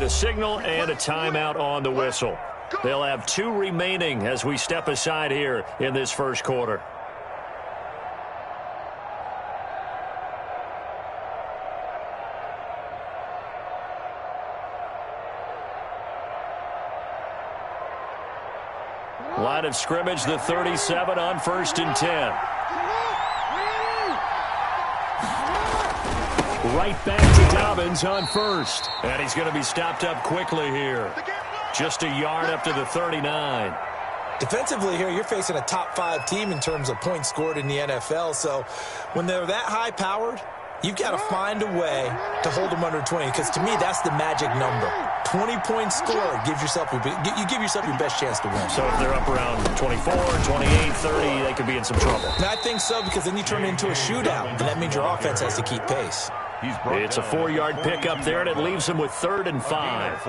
a signal and a timeout on the whistle. They'll have 2 remaining as we step aside here in this first quarter. Line of scrimmage, the 37 on 1st and 10. Right back to Dobbins on 1st. And he's going to be stopped up quickly here. Just a yard up to the 39. Defensively here, you're facing a top 5 team in terms of points scored in the NFL. So when they're that high-powered, you've got to find a way to hold them under 20. Because to me, that's the magic number. 20 points scored gives yourself you give yourself your best chance to win. So if they're up around 24, 28, 30, they could be in some trouble. And I think so, because then you turn it into a shootout, and that means your offense has to keep pace. It's a 4-yard pickup there, and it leaves them with 3rd and 5.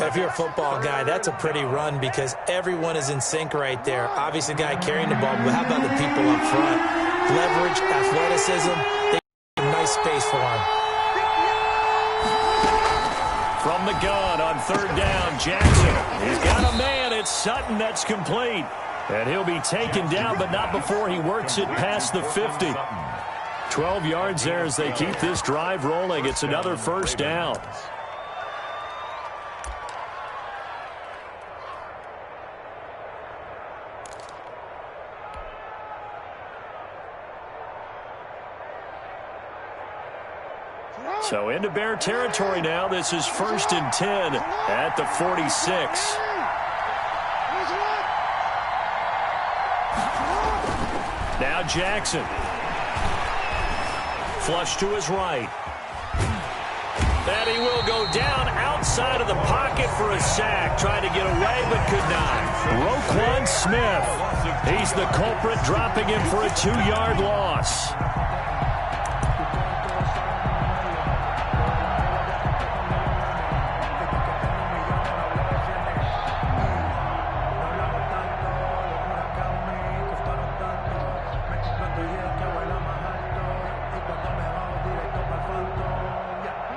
If you're a football guy, that's a pretty run because everyone is in sync right there. Obviously, the guy carrying the ball, but how about the people up front? Leverage, athleticism, they have nice space for him. From the gun on 3rd down, Jackson. He's got a man. It's Sutton that's complete. And he'll be taken down, but not before he works it past the 50. 12 yards there as they keep this drive rolling. It's another 1st down. So into Bear territory now. This is 1st and 10 at the 46. Now Jackson. Flush to his right. And he will go down outside of the pocket for a sack. Tried to get away but could not. Roquan Smith. He's the culprit, dropping him for a 2-yard loss.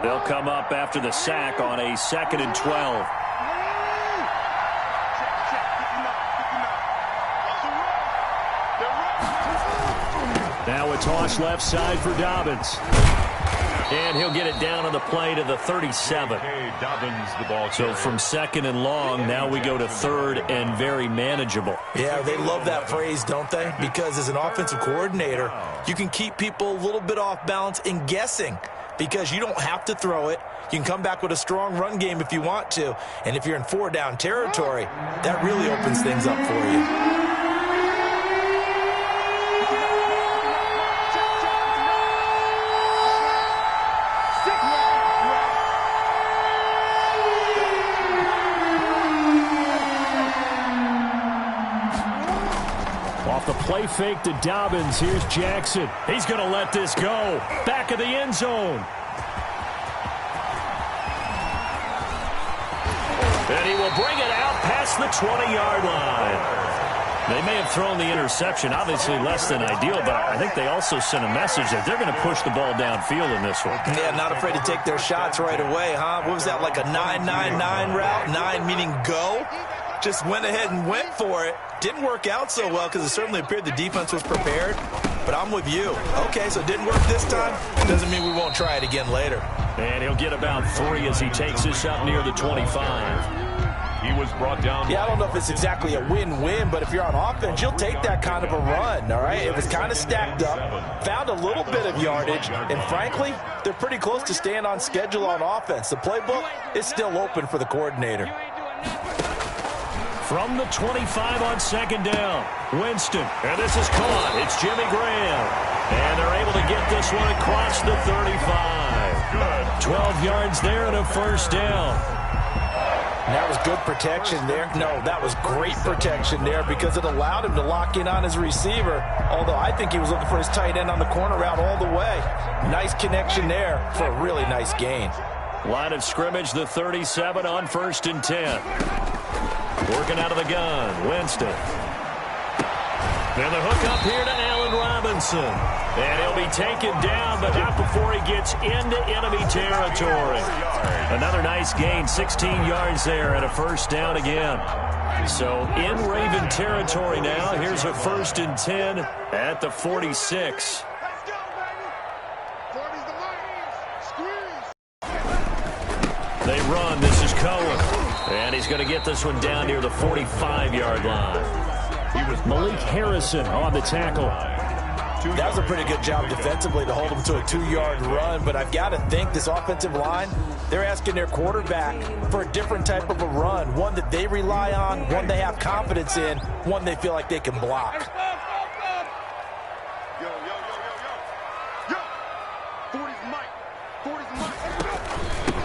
They'll come up after the sack on a 2nd and 12. Now a toss left side for Dobbins. And he'll get it down on the play to the 37. So from 2nd and long, now we go to 3rd and very manageable. Yeah, they love that phrase, don't they? Because as an offensive coordinator, you can keep people a little bit off balance and guessing. Because you don't have to throw it. You can come back with a strong run game if you want to. And if you're in 4-down territory, that really opens things up for you. Off the play fake to Dobbins. Here's Jackson. He's going to let this go. Back of the end zone. And he will bring it out past the 20-yard line. They may have thrown the interception, obviously less than ideal, but I think they also sent a message that they're going to push the ball downfield in this one. Yeah, not afraid to take their shots right away, huh? What was that, like a 9-9-9 route? 9 meaning go? Just went ahead and went for it. Didn't work out so well because it certainly appeared the defense was prepared. But I'm with you. Okay, so it didn't work this time. Doesn't mean we won't try it again later. And he'll get about 3 as he takes this up near the 25. He was brought down. Yeah, I don't know if it's exactly a win-win, but if you're on offense, you'll take that kind of a run, all right? It was kind of stacked up, found a little bit of yardage, and frankly, they're pretty close to staying on schedule on offense. The playbook is still open for the coordinator. From the 25 on 2nd down, Winston. And this is caught. It's Jimmy Graham. And they're able to get this one across the 35. 12 yards there and a 1st down. And that was good protection there. No, that was great protection there because it allowed him to lock in on his receiver, although I think he was looking for his tight end on the corner route all the way. Nice connection there for a really nice gain. Line of scrimmage, the 37 on 1st and 10. Working out of the gun, Winston. And the hook up here to Allen Robinson. And he'll be taken down, but not before he gets into enemy territory. Another nice gain, 16 yards there, and a first down again. So in Raven territory now. Here's a 1st and 10 at the 46. They run. This is Cohen. And he's going to get this one down near the 45-yard line. Malik Harrison on the tackle. That was a pretty good job defensively to hold him to a 2-yard run, but I've got to think this offensive line, they're asking their quarterback for a different type of a run, one that they rely on, one they have confidence in, one they feel like they can block.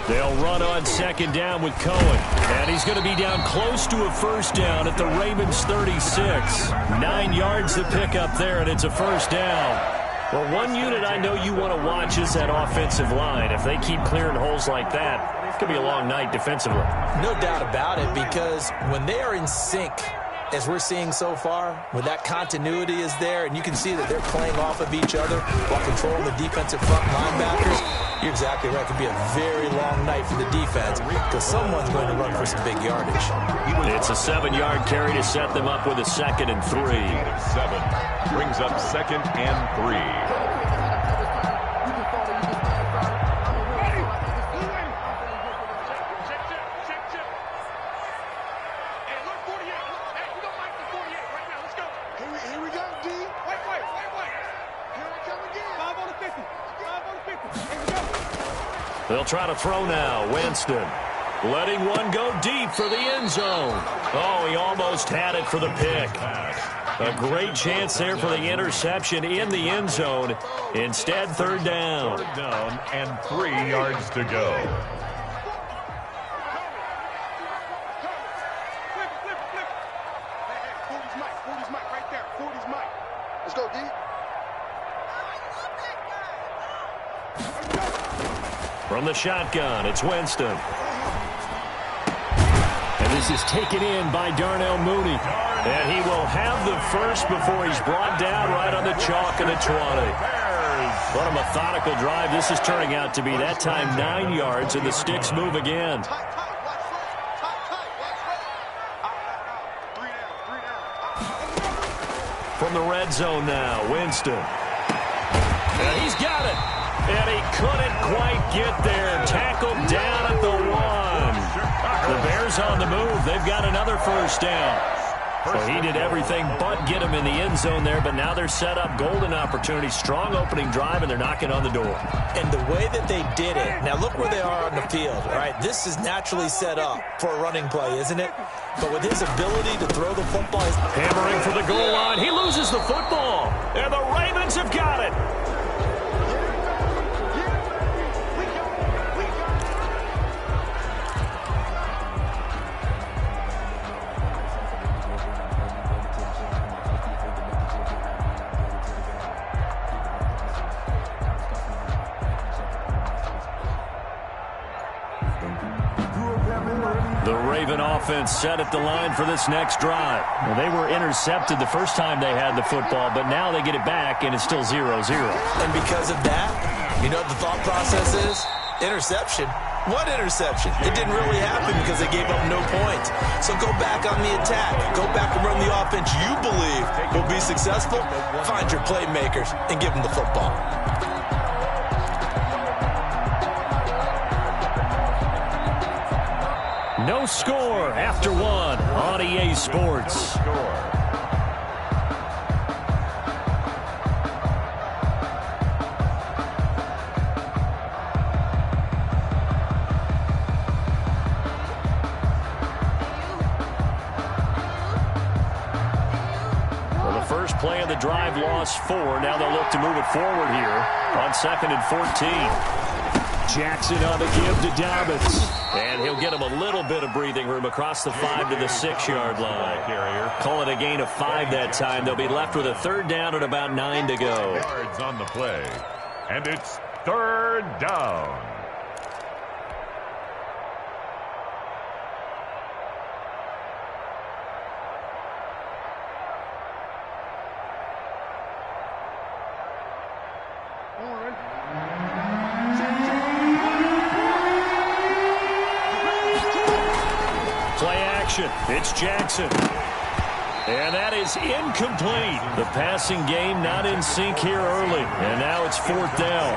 They'll run on 2nd down with Cohen. And he's going to be down close to a first down at the Ravens 36. 9 yards to pick up there, and it's a first down. Well, one unit I know you want to watch is that offensive line. If they keep clearing holes like that, it's going to be a long night defensively. No doubt about it, because when they are in sync, as we're seeing so far, when that continuity is there, and you can see that they're playing off of each other while controlling the defensive front linebackers, you're exactly right. It could be a very long night for the defense because someone's going to run for some big yardage. It's a 7-yard carry to set them up with a 2nd and 3. 7 brings up 2nd and 3. They'll try to throw now. Winston letting one go deep for the end zone. Oh, he almost had it for the pick. A great chance there for the interception in the end zone. Instead, 3rd down. 3rd down and 3 yards to go. Let's go, D. From the shotgun, it's Winston. And this is taken in by Darnell Mooney. And he will have the first before he's brought down right on the chalk of the 20. What a methodical drive this is turning out to be. That time 9 yards, and the sticks move again. From the red zone now, Winston. And he's got it. And he couldn't quite get there. Tackled down at the 1. The Bears on the move. They've got another first down. So he did everything but get him in the end zone there, but now they're set up. Golden opportunity, strong opening drive, and they're knocking on the door. And the way that they did it, now look where they are on the field, all right? This is naturally set up for a running play, isn't it? But with his ability to throw the football. Hammering for the goal line. He loses the football. And the Ravens have got it. The Raven offense set at the line for this next drive. Well, they were intercepted the first time they had the football, but now they get it back, and it's still 0-0. And because of that, you know what the thought process is? Interception. What interception? It didn't really happen because they gave up no points. So go back on the attack. Go back and run the offense you believe will be successful. Find your playmakers and give them the football. No score after 1 on EA Sports. Well, the first play of the drive lost 4. Now they'll look to move it forward here on 2nd and 14. Jackson on the give to Dobbins. And he'll get him a little bit of breathing room across the 5 to the 6-yard line. Call it a gain of 5 that time. They'll be left with a 3rd down and about 9 to go. Yards on the play. And it's 3rd down. action. It's Jackson. And that is incomplete. The passing game not in sync here early. And now it's 4th down.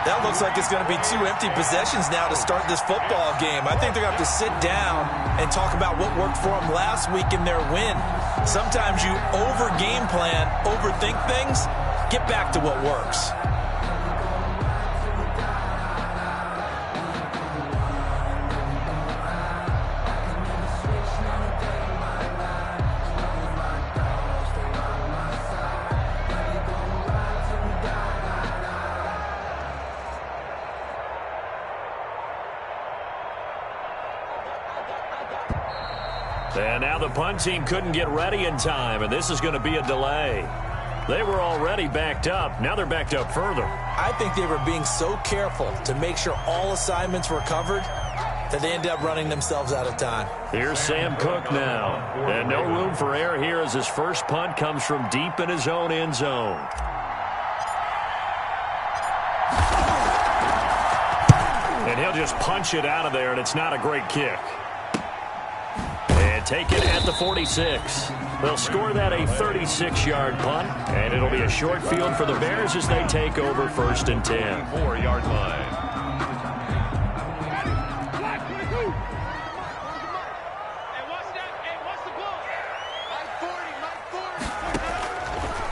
That looks like it's going to be 2 empty possessions now to start this football game. I think they're going to have to sit down and talk about what worked for them last week in their win. Sometimes you over-game plan, overthink things. Get back to what works. And now the punt team couldn't get ready in time, and this is going to be a delay. They were already backed up. Now they're backed up further. I think they were being so careful to make sure all assignments were covered that they ended up running themselves out of time. Here's Sam Cook now. And no room for error here as his first punt comes from deep in his own end zone. And he'll just punch it out of there, and it's not a great kick. Taken at the 46. They'll score that a 36-yard punt, and it'll be a short field for the Bears as they take over 1st and 10. 4-yard line.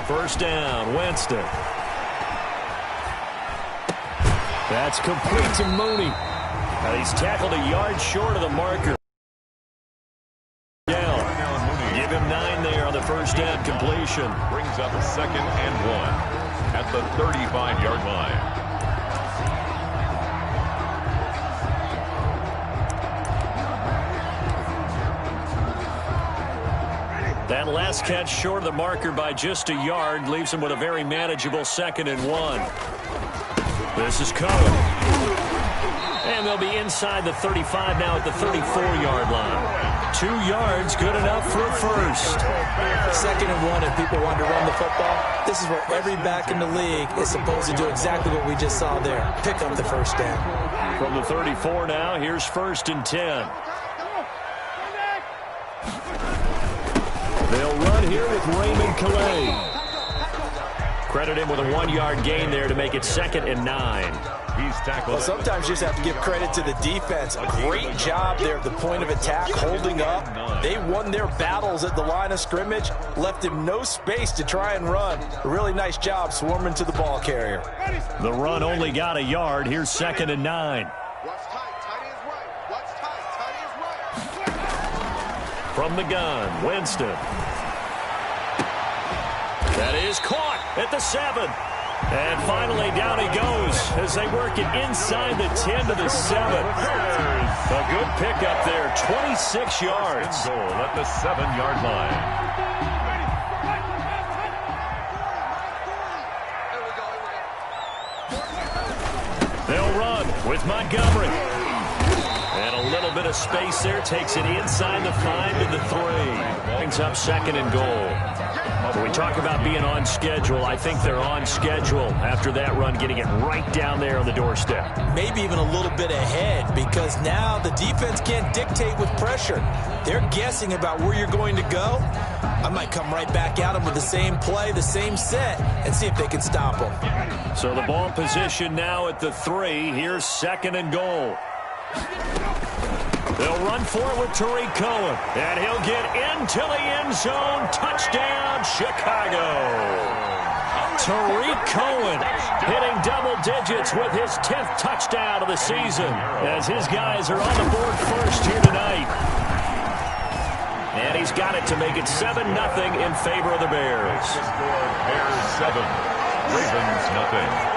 First down, Winston. That's complete to Mooney. Now he's tackled a yard short of the marker. First down completion. Brings up 2nd and 1 at the 35-yard line. That last catch short of the marker by just a yard leaves him with a very manageable 2nd and 1. This is Cohen. And they'll be inside the 35 now at the 34-yard line. 2 yards, good enough for a first. 2nd and 1, and people want to run the football. This is where every back in the league is supposed to do exactly what we just saw there. Pick up the first down. From the 34 now, here's 1st and 10. They'll run here with Raymond Calais. Credit him with a 1-yard gain there to make it 2nd and 9. He's tackled. Well, sometimes you just have to give credit to the defense. Great job there at the point of attack, holding up. They won their battles at the line of scrimmage, left him no space to try and run. A really nice job swarming to the ball carrier. The run only got a yard. Here's 2nd and 9. From the gun, Winston. That is caught at the 7. And finally, down he goes as they work it inside the 10 to the 7. A good pickup there, 26 yards. Goal at the 7-yard line. They'll run with Montgomery. And a little bit of space there, takes it inside the 5 to the 3. Brings up 2nd and goal. When we talk about being on schedule, I think they're on schedule after that run, getting it right down there on the doorstep. Maybe even a little bit ahead, because now the defense can't dictate with pressure. They're guessing about where you're going to go. I might come right back at them with the same play, the same set, and see if they can stop them. So the ball position now at the 3. Here's 2nd and goal. They'll run for it with Tariq Cohen. And he'll get into the end zone. Touchdown, Chicago. Tariq Cohen hitting double digits with his 10th touchdown of the season as his guys are on the board first here tonight. And he's got it to make it 7-0 in favor of the Bears. Bears 7, Ravens nothing.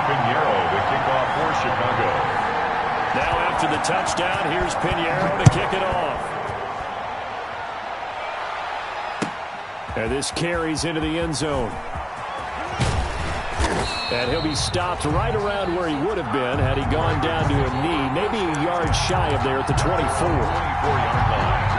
Pinheiro to kick off for Chicago. Now after the touchdown, here's Pinheiro to kick it off. And this carries into the end zone. And he'll be stopped right around where he would have been had he gone down to a knee, maybe a yard shy of there at the 24. 24-yard line.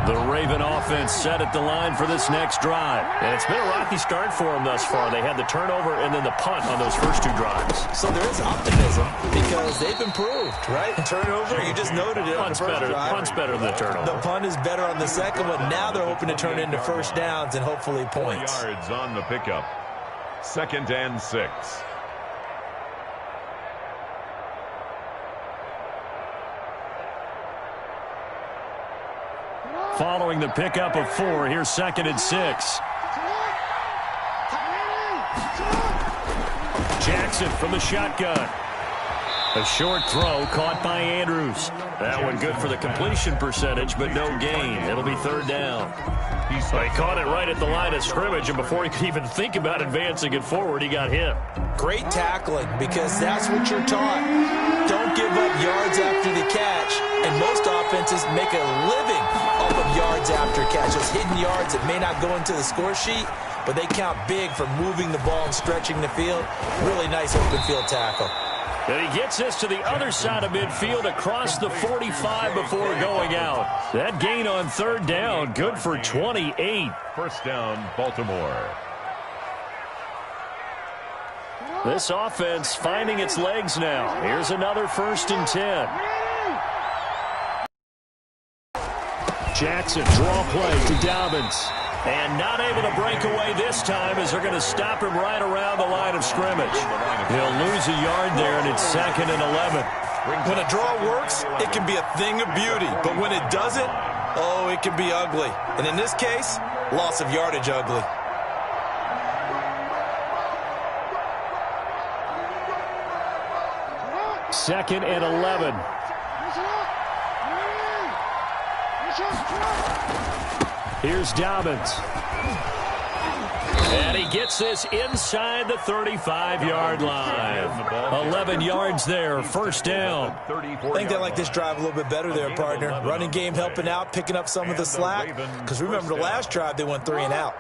The Raven offense set at the line for this next drive. And it's been a rocky start for them thus far. They had the turnover and then the punt on those first two drives. So there is optimism because they've improved, right? Turnover, you just noted it on the first drive. Punt's better than the turnover. The punt is better on the second one. Now they're hoping to turn it into first downs and hopefully points. 4 yards on the pickup. 2nd and 6. Following the pickup of 4, here's 2nd and 6. Jackson from the shotgun. A short throw caught by Andrews. That one good for the completion percentage, but no gain. It'll be 3rd down. He caught it right at the line of scrimmage, and before he could even think about advancing it forward, he got hit. Great tackling, because that's what you're taught. Don't give up yards after the catch, and most offenses make a living off of yards after catch. Those hidden yards that may not go into the score sheet, but they count big for moving the ball and stretching the field. Really nice open field tackle. And he gets this to the other side of midfield across the 45 before going out. That gain on 3rd down, good for 28. First down, Baltimore. This offense finding its legs now. Here's another 1st and 10. Jackson, draw play to Dobbins. And not able to break away this time as they're going to stop him right around the line of scrimmage. He'll lose a yard there, and it's 2nd and 11. When a draw works, it can be a thing of beauty. But when it doesn't, oh, it can be ugly. And in this case, loss of yardage ugly. Second and 11. Here's Dobbins. And he gets this inside the 35-yard line. 11 yards there, 1st down. I think they like this drive a little bit better there, partner. Running game helping out, picking up some of the slack. Because remember, the last drive, they went 3 and out.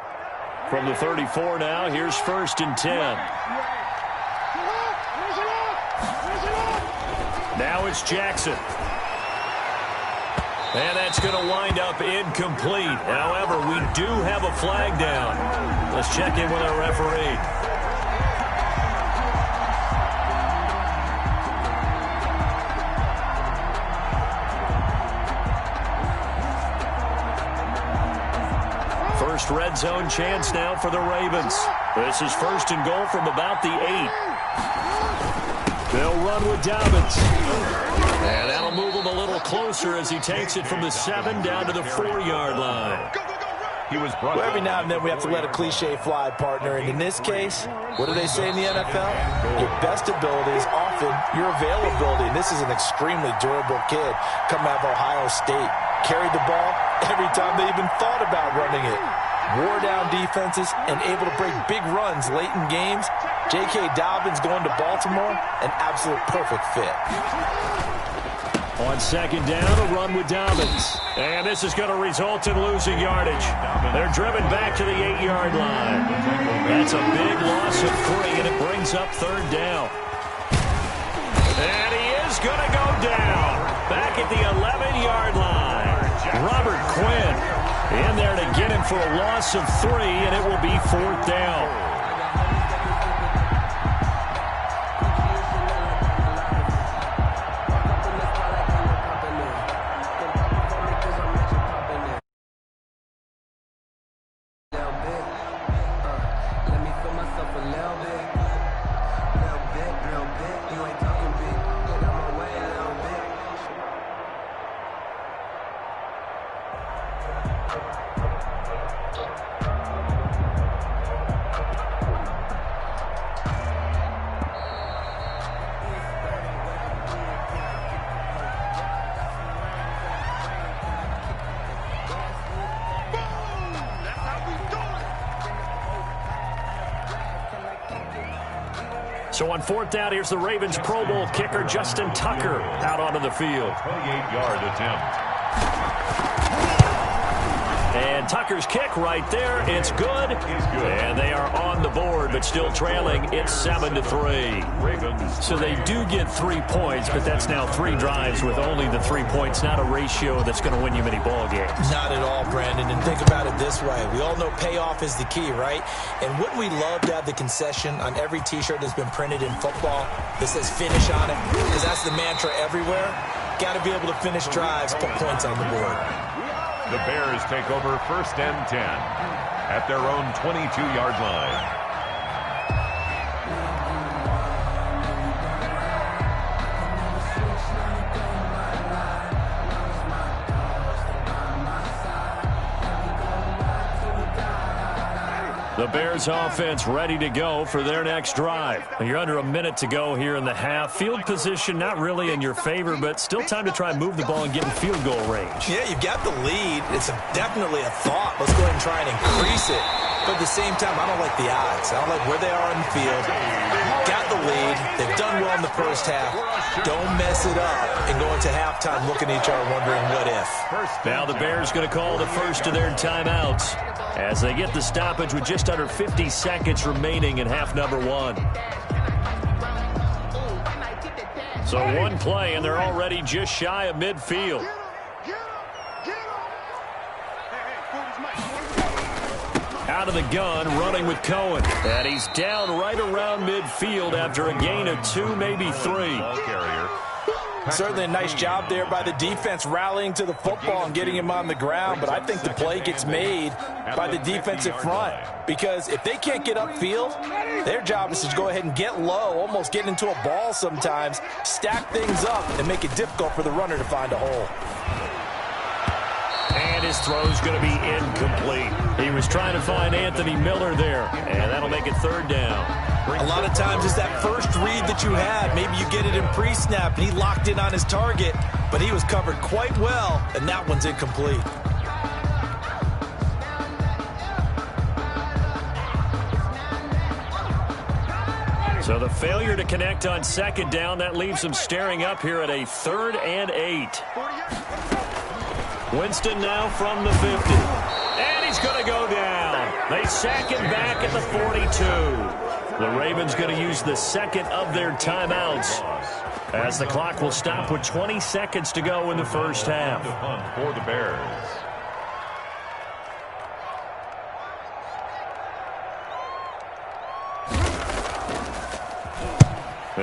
From the 34 now, here's 1st and 10. Now it's Jackson. And that's going to wind up incomplete. However, we do have a flag down. Let's check in with our referee. First red zone chance now for the Ravens. This is 1st and goal from about the 8. They'll run with Dobbins. And that'll move him a little closer as he takes it from the 7 down to the 4-yard line. Well, every now and then we have to let a cliche fly, partner. And in this case, what do they say in the NFL? Your best ability is often your availability. And this is an extremely durable kid coming out of Ohio State. Carried the ball every time they even thought about running it. Wore down defenses and able to break big runs late in games. J.K. Dobbins going to Baltimore, an absolute perfect fit. On 2nd down, a run with Dobbins. And this is going to result in losing yardage. They're driven back to the 8-yard line. That's a big loss of 3, and it brings up 3rd down. And he is going to go down. Back at the 11-yard line. Robert Quinn in there to get him for a loss of 3, and it will be 4th down. So on 4th down, here's the Ravens Pro Bowl kicker Justin Tucker out onto the field. 28-yard attempt. And And Tucker's kick right there. It's good. And they are on the board, but still trailing. It's 7-3. So they do get 3 points, but that's now 3 drives with only the 3 points. Not a ratio that's going to win you many ball games. Not at all, Brandon. And think about it this way. We all know payoff is the key, right? And wouldn't we love to have the concession on every T-shirt that's been printed in football that says finish on it? Because that's the mantra everywhere. Got to be able to finish drives, put points on the board. The Bears take over 1st and 10 at their own 22-yard line. The Bears offense ready to go for their next drive. You're under a minute to go here in the half. Field position not really in your favor, but still time to try and move the ball and get in field goal range. Yeah, you've got the lead. It's definitely a thought. Let's go ahead and try and increase it. But at the same time, I don't like the odds. I don't like where they are on the field. Got the lead. They've done well in the first half. Don't mess it up and go into halftime looking at each other wondering what if. Now the Bears going to call the first of their timeouts as they get the stoppage with just under 50 seconds remaining in half number 1. So one play, and they're already just shy of midfield. Out of the gun, running with Cohen. And he's down right around midfield after a gain of 2, maybe 3. Ball carrier. Certainly a nice job there by the defense rallying to the football and getting him on the ground, but I think the play gets made by the defensive front because if they can't get upfield, their job is to go ahead and get low, almost get into a ball sometimes, stack things up, and make it difficult for the runner to find a hole. And his throw's going to be incomplete. He was trying to find Anthony Miller there, and that'll make it 3rd down. A lot of times it's that first read that you have. Maybe you get it in pre-snap, and he locked in on his target, but he was covered quite well, and that one's incomplete. So the failure to connect on 2nd down, that leaves them staring up here at a 3rd and 8. Winston now from the 50. And he's going to go down. They sack him back at the 42. The Ravens going to use the 2nd of their timeouts as the clock will stop with 20 seconds to go in the first half. For the Bears.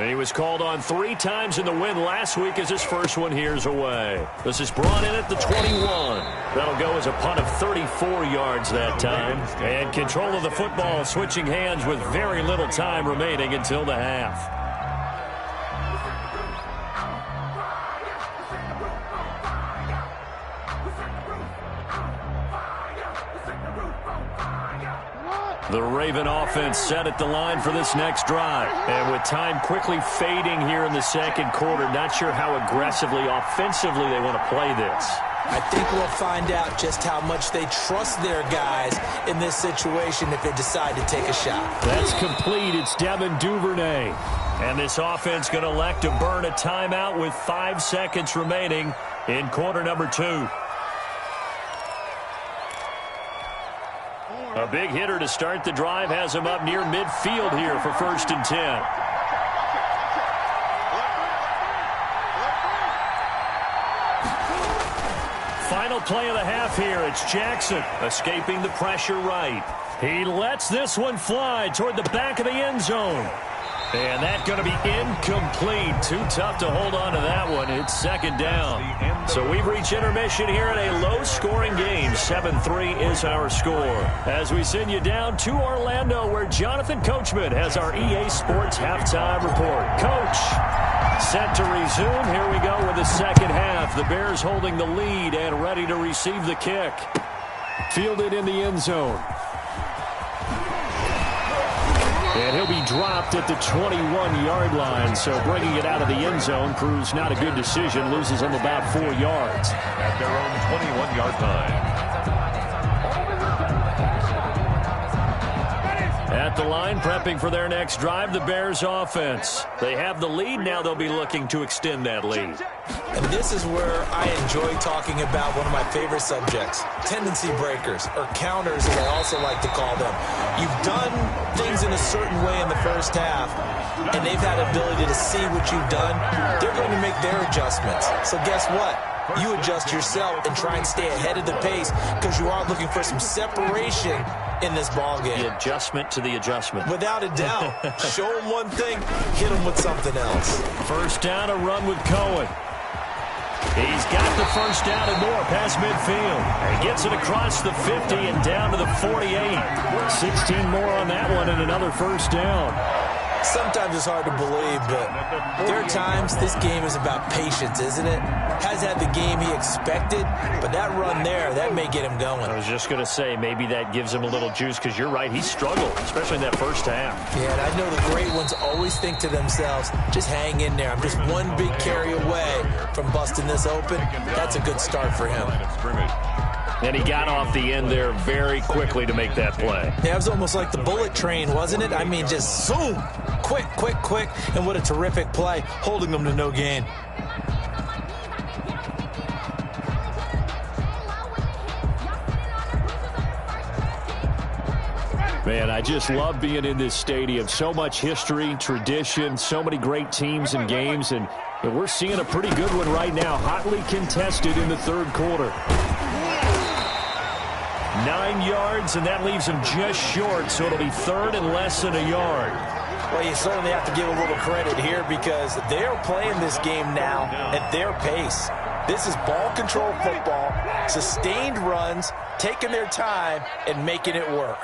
He was called on 3 times in the win last week as his first one here's away. This is brought in at the 21. That'll go as a punt of 34 yards that time. And control of the football switching hands with very little time remaining until the half. The Raven offense set at the line for this next drive. And with time quickly fading here in the 2nd quarter, not sure how aggressively, offensively they want to play this. I think we'll find out just how much they trust their guys in this situation if they decide to take a shot. That's complete. It's Devin Duvernay. And this offense going to elect to burn a timeout with 5 seconds remaining in quarter number 2. A big hitter to start the drive has him up near midfield here for 1st and 10. Final play of the half here. It's Jackson escaping the pressure right. He lets this one fly toward the back of the end zone. And that's going to be incomplete. Too tough to hold on to that one. It's 2nd down. So we've reached intermission here in a low-scoring game. 7-3 is our score. As we send you down to Orlando, where Jonathan Coachman has our EA Sports halftime report. Coach, set to resume. Here we go with the 2nd half. The Bears holding the lead and ready to receive the kick. Fielded in the end zone. And he'll be dropped at the 21-yard line. So bringing it out of the end zone proves not a good decision. Loses him about 4 yards. At their own 21-yard line. At the line, prepping for their next drive, the Bears offense. They have the lead. Now they'll be looking to extend that lead. And this is where I enjoy talking about one of my favorite subjects, tendency breakers, or counters as I also like to call them. You've done things in a certain way in the first half, and they've had the ability to see what you've done. They're going to make their adjustments. So guess what? You adjust yourself and try and stay ahead of the pace because you are looking for some separation in this ballgame. The adjustment to the adjustment. Without a doubt. Show them one thing, hit them with something else. First down, a run with Cohen. He's got the first down and more past midfield. And gets it across the 50 and down to the 48. 16 more on that one and another first down. Sometimes it's hard to believe, but there are times this game is about patience, isn't it? Has had the game he expected, but that run there, that may get him going. I was just going to say, maybe that gives him a little juice, because you're right, he struggled, especially in that first half. Yeah, and I know the great ones always think to themselves, just hang in there. I'm just one big carry away from busting this open. That's a good start for him. And he got off the end there very quickly to make that play. Yeah, it was almost like the bullet train, wasn't it? I mean, just zoom, quick, quick, quick, and what a terrific play, holding them to no gain. Man, I just love being in this stadium. So much history, tradition, so many great teams and games, and we're seeing a pretty good one right now, hotly contested in the third quarter. 9 yards, and that leaves him just short, so it'll be third and less than a yard. Well, you certainly have to give a little credit here because they're playing this game now at their pace. This is ball control football, sustained runs, taking their time, and making it work.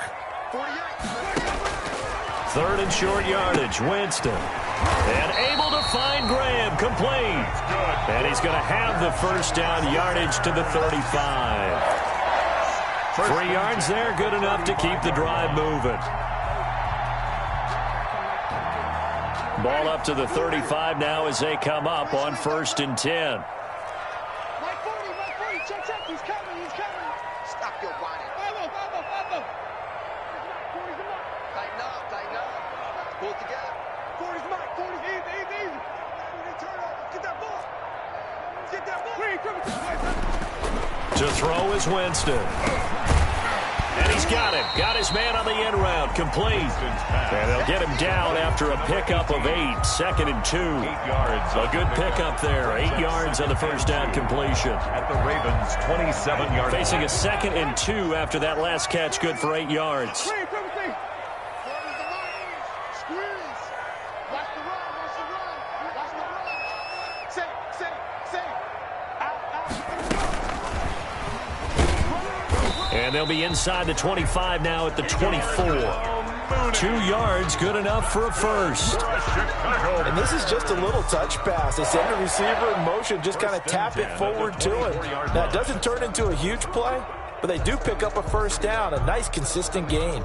Third and short yardage, Winston. And able to find Graham, complete. And he's going to have the first down yardage to the 35. 3 yards there, good enough to keep the drive moving. Ball up to the 35 now as they come up on 1st and 10. Mike 40, check, he's coming. Stop your body. Follow. 40's the mark. Tighten up. Pull it together. 40's mark, 40's easy. Turn up, get that ball. To throw is Winston. And he's got him. Got his man on the end round. Complete. And they'll get him down after a pickup of 8. 2nd and 2. 8 yards. A good pickup there. 8 yards on the first down completion. At the Ravens' 27-yard line. Facing a 2nd and 2 after that last catch. Good for 8 yards. And they'll be inside the 25 now at the 24. 2 yards, good enough for a first. And this is just a little touch pass. They send the receiver in motion, just kind of tap it forward to him. Now, it doesn't turn into a huge play, but they do pick up a first down, a nice, consistent gain.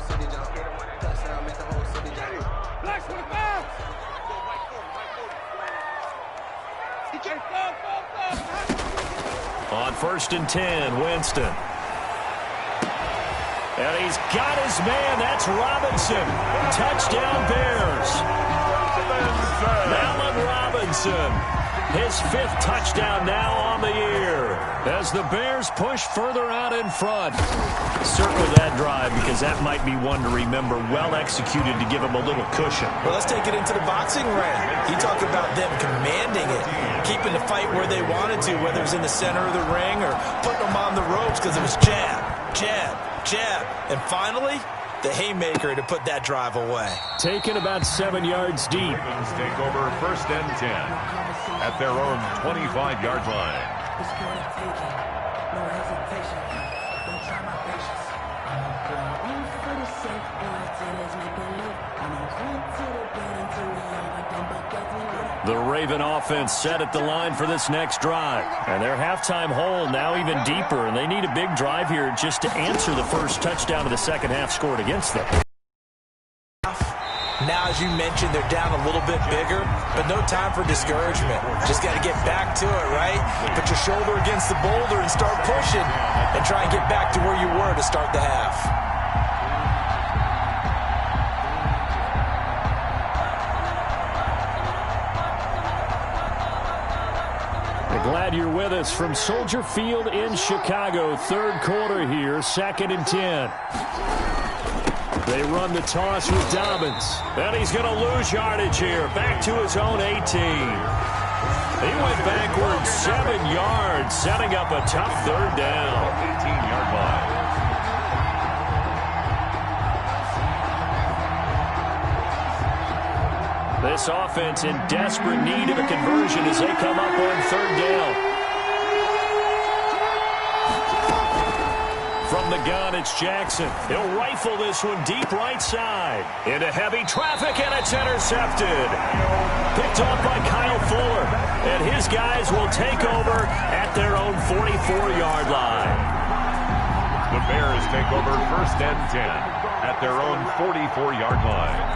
On 1st and 10, Winston. And he's got his man. That's Robinson. Touchdown, Bears. Allen Robinson. His 5th touchdown now on the year. As the Bears push further out in front. Circle that drive because that might be one to remember. Well executed to give him a little cushion. Well, let's take it into the boxing ring. You talk about them commanding it, keeping the fight where they wanted to, whether it was in the center of the ring or putting them on the ropes because it was jab, and finally, the haymaker to put that drive away. Taken about 7 yards deep. Ravens take over 1st and 10 at their own 25-yard line. The Raven offense set at the line for this next drive. And their halftime hole now even deeper, and they need a big drive here just to answer the first touchdown of the second half scored against them. Now, as you mentioned, they're down a little bit bigger, but no time for discouragement. Just got to get back to it, right? Put your shoulder against the boulder and start pushing and try and get back to where you were to start the half. Glad you're with us from Soldier Field in Chicago. Third quarter here, 2nd and 10. They run the toss with Dobbins. And he's going to lose yardage here. Back to his own 18. He went backwards 7 yards, setting up a tough third down. 18-yard line. This offense in desperate need of a conversion as they come up on third down. From the gun, it's Jackson. He'll rifle this one deep right side. Into heavy traffic, and it's intercepted. Picked off by Kyle Fuller. And his guys will take over at their own 44-yard line. The Bears take over 1st and 10 at their own 44-yard line.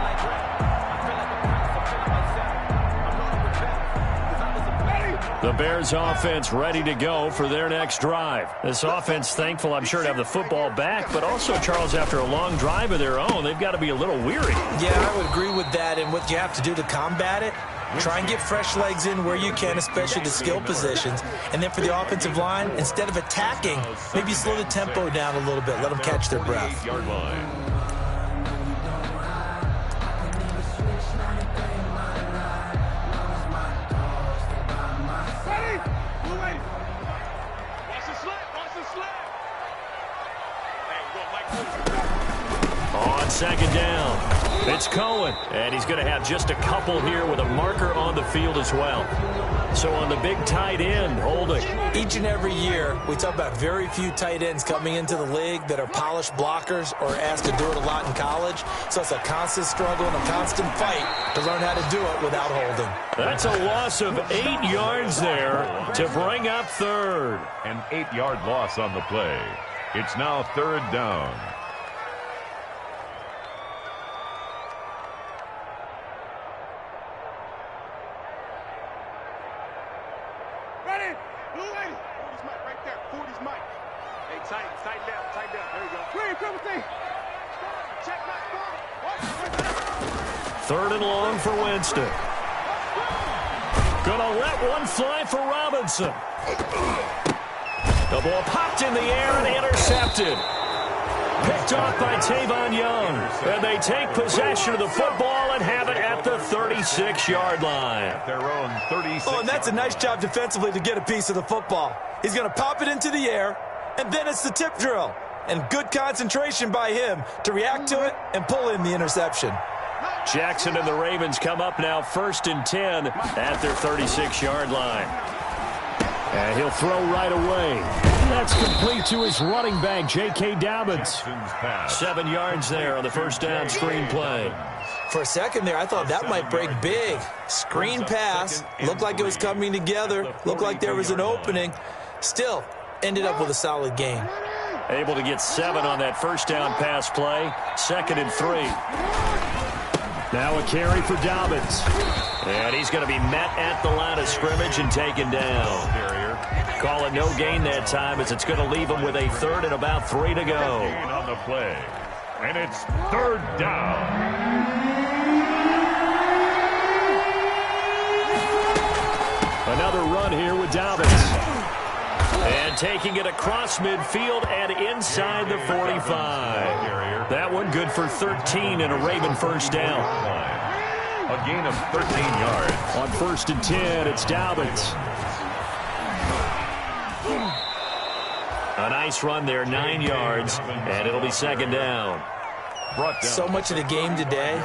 The Bears offense ready to go for their next drive. This offense thankful, I'm sure, to have the football back, but also, Charles, after a long drive of their own, they've got to be a little weary. Yeah, I would agree with that, and what you have to do to combat it, try and get fresh legs in where you can, especially the skill positions. And then for the offensive line, instead of attacking, maybe slow the tempo down a little bit, let them catch their breath. 8-yard line. On 2nd down, it's Cohen, and he's going to have just a couple here with a marker on the field as well. So on the big tight end, holding. Each and every year, we talk about very few tight ends coming into the league that are polished blockers or asked to do it a lot in college. So it's a constant struggle and a constant fight to learn how to do it without holding. That's a loss of 8 yards there to bring up third. An 8-yard loss on the play. It's now 3rd down. Ready? Blue lady. 40's Mike right there. 40's Mike. Hey, tighten down, tighten down. There you go. Where you coming, thing? Check my 3rd and long for Winston. Gonna let one fly for Robinson. The ball popped in the air and intercepted. Picked off by Tavon Young. And they take possession of the football and have it at the 36-yard line. Their own 36. Oh, and that's a nice job defensively to get a piece of the football. He's going to pop it into the air, and then it's the tip drill. And good concentration by him to react to it and pull in the interception. Jackson and the Ravens come up now 1st and 10 at their 36-yard line. And he'll throw right away. That's complete to his running back, J.K. Dobbins. 7 yards there on the first down screen play. For a second there, I thought that might break big. Screen pass. Looked like it was coming together. Looked like there was an opening. Still, ended up with a solid gain. Able to get 7 on that first down pass play. 2nd and 3. Now a carry for Dobbins. And he's going to be met at the line of scrimmage and taken down. Call it no gain that time as it's going to leave him with a 3rd and about 3 to go. Gain on the play. And it's 3rd down. Another run here with Dobbins. And taking it across midfield and inside the 45. That one good for 13 and a Raven first down. A gain of 13 yards. On 1st and 10, it's Dobbins. A nice run there, 9 yards, and it'll be 2nd down. So much of the game today,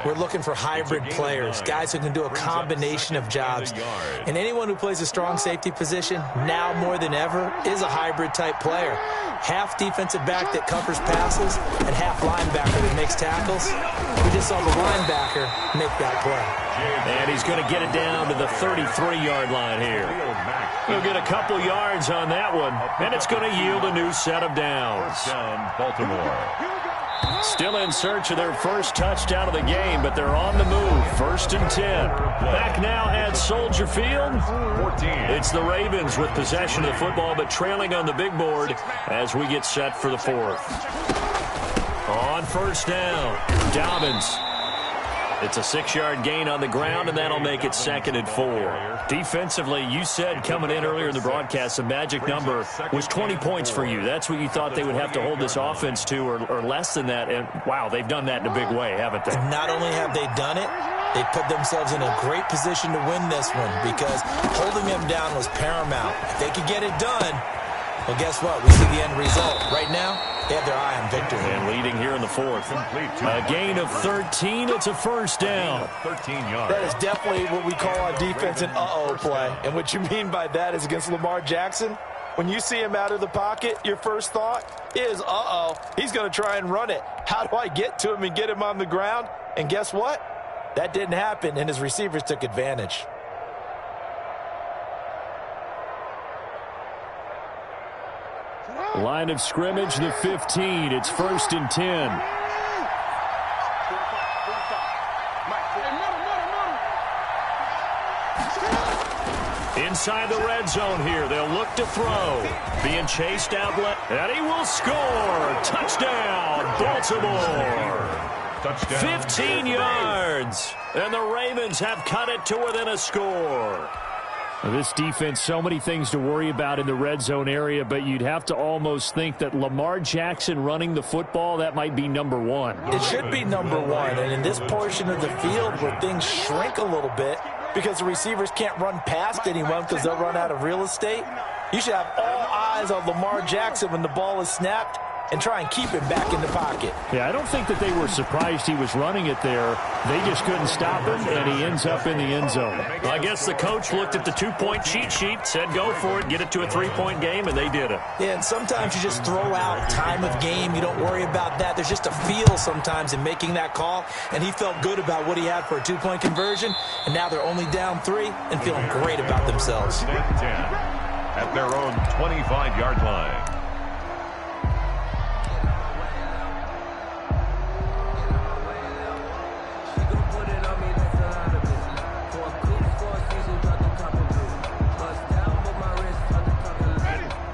we're looking for hybrid players, guys who can do a combination of jobs. And anyone who plays a strong safety position, now more than ever, is a hybrid type player. Half defensive back that covers passes and half linebacker that makes tackles. We just saw the linebacker make that play. And he's going to get it down to the 33-yard line here. He'll get a couple yards on that one, and it's going to yield a new set of downs. First down, Baltimore. Still in search of their first touchdown of the game, but they're on the move. 1st and 10. Back now at Soldier Field. 14. It's the Ravens with possession of the football, but trailing on the big board as we get set for the 4th. On 1st down, Dobbins. It's a 6-yard gain on the ground, and that'll make it 2nd and 4. Defensively, you said coming in earlier in the broadcast, the magic number was 20 points for you. That's what you thought they would have to hold this offense to, or less than that. And, wow, they've done that in a big way, haven't they? And not only have they done it, they put themselves in a great position to win this one because holding them down was paramount. If they could get it done, well, guess what? We see the end result. Right now, they have their eye on victory. And leading here in the 4th. A gain of 13. It's a first down. 13 yards. That is definitely what we call on defense an uh-oh play. And what you mean by that is against Lamar Jackson, when you see him out of the pocket, your first thought is, uh-oh, he's going to try and run it. How do I get to him and get him on the ground? And guess what? That didn't happen, and his receivers took advantage. Line of scrimmage, the 15. It's 1st and 10. Inside the red zone here. They'll look to throw. Being chased out left. And he will score. Touchdown, Baltimore. Touchdown. 15 yards. And the Ravens have cut it to within a score. This defense, so many things to worry about in the red zone area, but you'd have to almost think that Lamar Jackson running the football, that might be number one. It should be number one, and in this portion of the field where things shrink a little bit because the receivers can't run past anyone because they'll run out of real estate, you should have all eyes on Lamar Jackson when the ball is snapped and try and keep him back in the pocket. Yeah, I don't think that they were surprised he was running it there. They just couldn't stop him, and he ends up in the end zone. Well, I guess the coach looked at the 2-point cheat sheet, said go for it, get it to a 3-point game, and they did it. Yeah, and sometimes you just throw out time of game. You don't worry about that. There's just a feel sometimes in making that call, and he felt good about what he had for a 2-point conversion, and now they're only down 3 and feeling great about themselves. 10 at their own 25-yard line.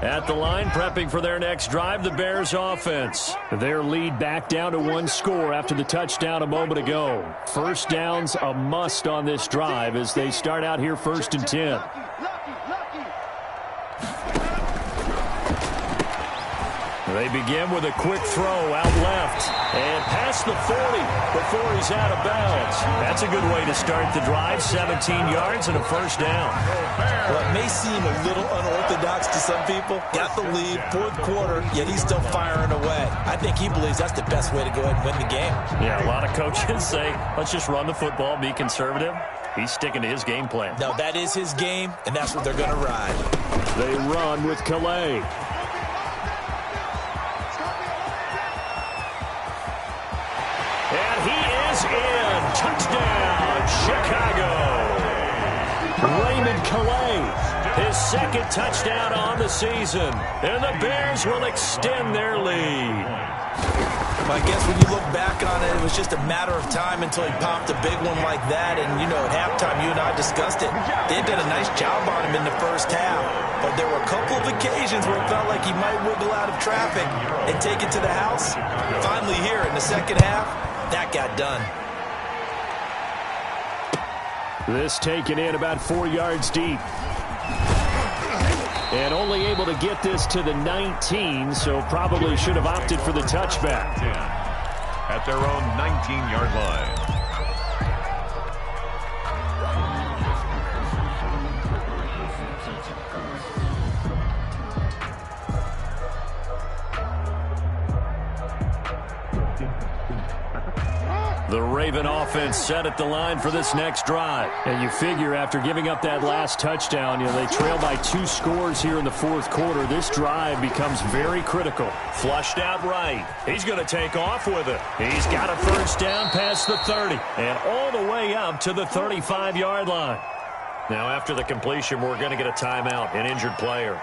At the line, prepping for their next drive, the Bears offense. Their lead back down to 1 score after the touchdown a moment ago. First down's a must on this drive as they start out here 1st and 10. They begin with a quick throw out left and past the 40 before he's out of bounds. That's a good way to start the drive. 17 yards and a first down. Well, it may seem a little unorthodox to some people. Got the lead, 4th quarter, yet he's still firing away. I think he believes that's the best way to go ahead and win the game. Yeah, a lot of coaches say, let's just run the football, be conservative. He's sticking to his game plan. No, that is his game, and that's what they're going to ride. They run with Calais. And he is in. Touchdown, Chicago. Raymond Calais, his 2nd touchdown on the season. And the Bears will extend their lead. I guess when you look back on it, it was just a matter of time until he popped a big one like that. And, you know, at halftime, you and I discussed it. They did a nice job on him in the first half. But there were a couple of occasions where it felt like he might wiggle out of traffic and take it to the house. Finally here in the second half, that got done. This taken in about 4 yards deep. And only able to get this to the 19, so probably should have opted for the touchback. At their own 19-yard line. The Raven offense set at the line for this next drive. And you figure after giving up that last touchdown, you know, they trail by 2 scores here in the 4th quarter. This drive becomes very critical. Flushed out right. He's going to take off with it. He's got a first down past the 30 and all the way up to the 35-yard line. Now after the completion, we're going to get a timeout, an injured player.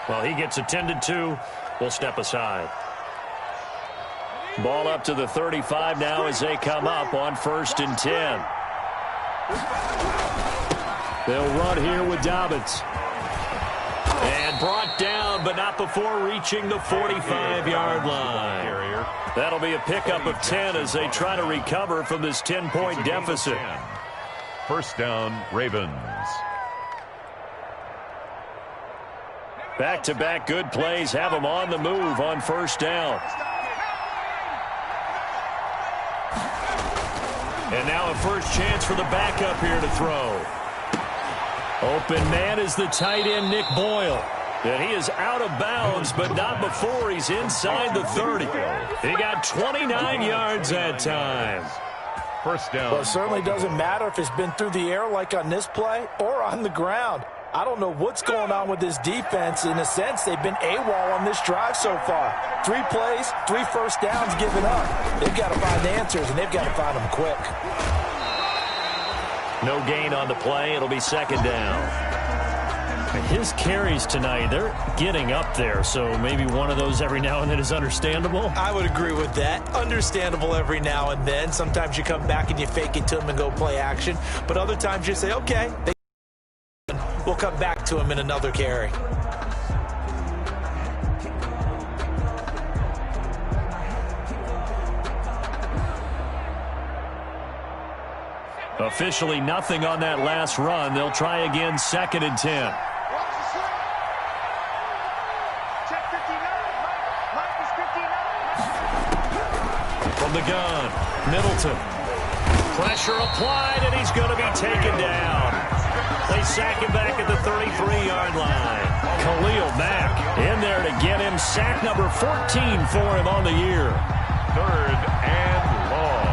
While he gets attended to, we'll step aside. Ball up to the 35 now as they come up on 1st and 10. They'll run here with Dobbins. And brought down down, but not before reaching the 45-yard line. That'll be a pickup of 10 as they try to recover from this 10-point deficit. First down, Ravens. Back-to-back good plays have them on the move on first down. And now a first chance for the backup here to throw. Open man is the tight end, Nick Boyle. And he is out of bounds, but not before he's inside the 30. He got 29 yards that time. First down. Well, it certainly doesn't matter if it's been through the air like on this play or on the ground. I don't know what's going on with this defense. In a sense, they've been AWOL on this drive so far. 3 plays, 3 first downs given up. They've got to find answers, and they've got to find them quick. No gain on the play. It'll be second down. His carries tonight, they're getting up there, so maybe one of those every now and then is understandable. I would agree with that. Understandable every now and then. Sometimes you come back and you fake it to him and go play action. But other times you say, okay, we'll come back to him in another carry. Officially nothing on that last run. They'll try again, second and 10. From the gun, Middleton. Pressure applied, and he's going to be taken down. They sack him back at the 33-yard line. Khalil Mack in there to get him. Sack number 14 for him on the year. Third and long.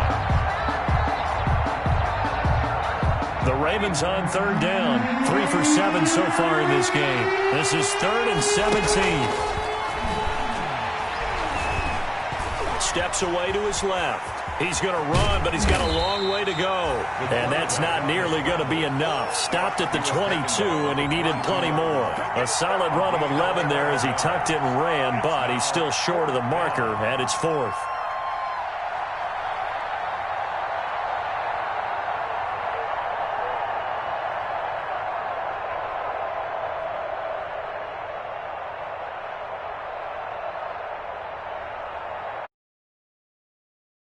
The Ravens on third down. 3 for 7 so far in this game. This is 3rd and 17. Steps away to his left. He's going to run, but he's got a long way to go. And that's not nearly going to be enough. Stopped at the 22, and he needed plenty more. A solid run of 11 there as he tucked it and ran, but he's still short of the marker at its 4th.